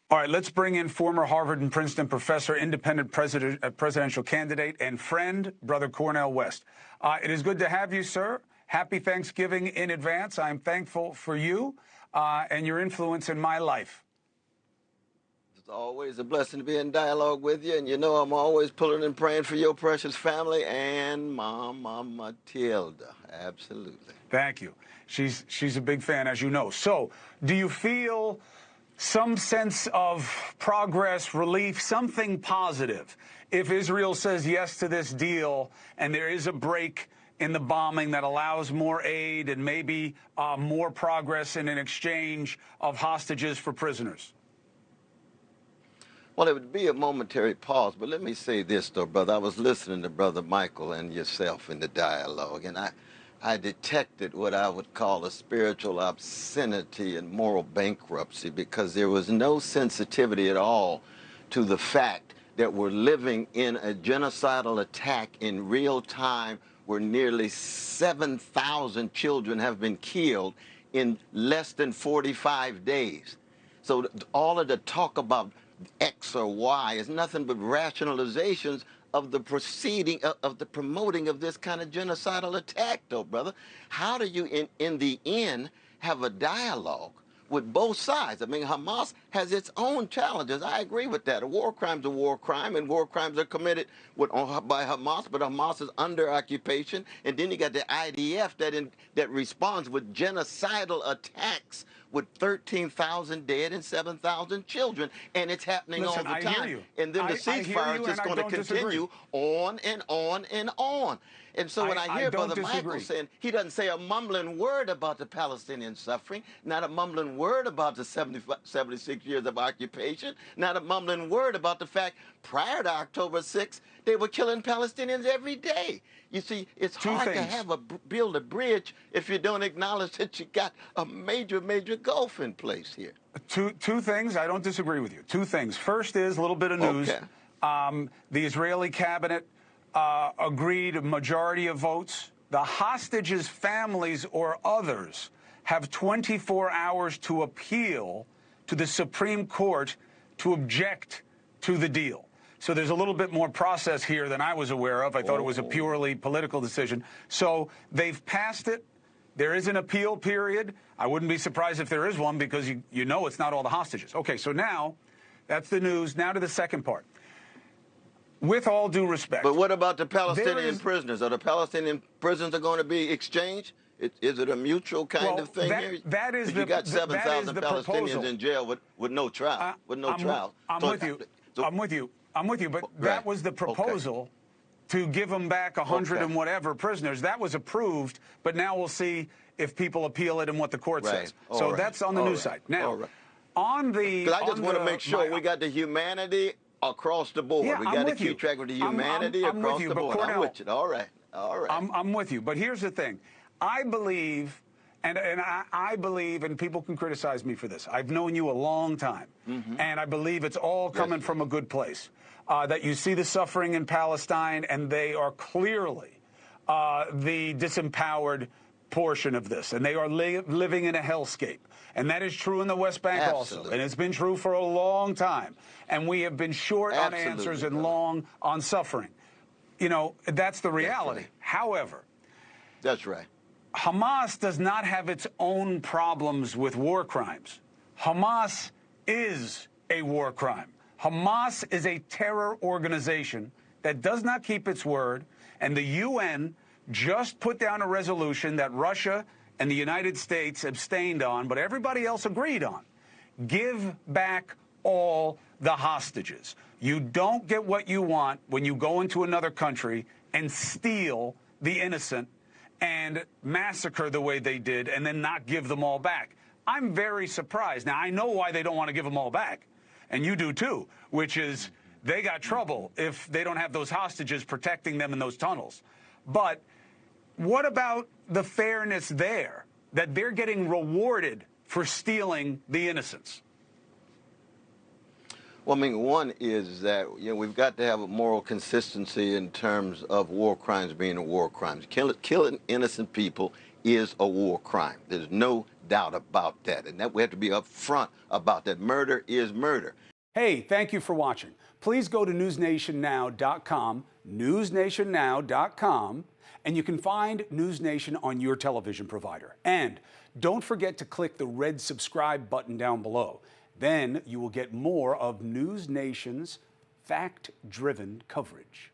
All right, let's bring in former Harvard and Princeton professor, independent presidential candidate, and friend, Brother Cornel West. It is good to have you, sir. Happy Thanksgiving in advance. I'm thankful for you and your influence in my life. It's always a blessing to be in dialogue with you, and you know I'm always pulling and praying for your precious family and Mama Matilda. Absolutely. Thank you. She's a big fan, as you know. So, do you feel some sense of progress, relief, something positive if Israel says yes to this deal and there is a break in the bombing that allows more aid and maybe more progress in an exchange of hostages for prisoners? Well, it would be a momentary pause, but let me say this, though, brother. I was listening to Brother Michael and yourself in the dialogue, and I detected what I would call a spiritual obscenity and moral bankruptcy, because there was no sensitivity at all to the fact that we're living in a genocidal attack in real time where nearly 7,000 children have been killed in less than 45 days. So all of the talk about X or Y is nothing but rationalizations of the proceeding, of the promoting of this kind of genocidal attack, though, brother. How do you, in the end, have a dialogue with both sides? I mean, Hamas has its own challenges. I agree with that. A war crime's a war crime, and war crimes are committed by Hamas, but Hamas is under occupation. And then you got the IDF that responds with genocidal attacks with 13,000 dead and 7,000 children, and it's happening all the time. And then the ceasefire is just going to continue on and on and on. And so when I hear Brother Michael saying he doesn't say a mumbling word about the Palestinian suffering, not a mumbling word about the 76 years of occupation, not a mumbling word about the fact prior to October 6th, they were killing Palestinians every day. You see, it's hard to build a bridge if you don't acknowledge that you got a major gulf in place here. Two things. I don't disagree with you. Two things. First is a little bit of news. Okay. The Israeli cabinet agreed a majority of votes. The hostages' families or others have 24 hours to appeal to the Supreme Court to object to the deal. So there's a little bit more process here than I was aware of. I thought it was a purely political decision. So they've passed it. There is an appeal period. I wouldn't be surprised if there is one, because you know it's not all the hostages. Okay, so now that's the news. Now to the second part. With all due respect. But what about the Palestinian prisoners? Are the Palestinian prisoners going to be exchanged? Is it a mutual kind of thing here? That is you got 7,000 Palestinians in jail with no trial. I'm with you. But that was the proposal to give them back 100 and whatever prisoners. That was approved, but now we'll see if people appeal it and what the court says. So that's on the news side. Now, on the... Because I just want to make sure we got the humanity across the board. Yeah, we got to keep track of the humanity across the board. Cornel, I'm with you. All right. I'm with you. But here's the thing. I believe, and I believe, and people can criticize me for this, I've known you a long time, and I believe it's all coming from a good place, that you see the suffering in Palestine, and they are clearly the disempowered portion of this, and they are living in a hellscape. And that is true in the West Bank also, and it's been true for a long time. And we have been short on answers and long on suffering. You know, that's the reality. However, that's right. Hamas does not have its own problems with war crimes. Hamas is a war crime. Hamas is a terror organization that does not keep its word, and the UN just put down a resolution that Russia and the United States abstained on, but everybody else agreed on. Give back all the hostages. You don't get what you want when you go into another country and steal the innocent and massacre the way they did and then not give them all back. I'm very surprised. Now, I know why they don't want to give them all back, and you do too, which is they got trouble if they don't have those hostages protecting them in those tunnels. But what about the fairness there, that they're getting rewarded for stealing the innocents? Well, I mean, one is that, you know, we've got to have a moral consistency in terms of war crimes being a war crime. Killing innocent people is a war crime. There's no doubt about that. And that we have to be upfront about that. Murder is murder. Hey, thank you for watching. Please go to newsnationnow.com, newsnationnow.com, and you can find NewsNation on your television provider. And don't forget to click the red subscribe button down below. Then you will get more of NewsNation's fact-driven coverage.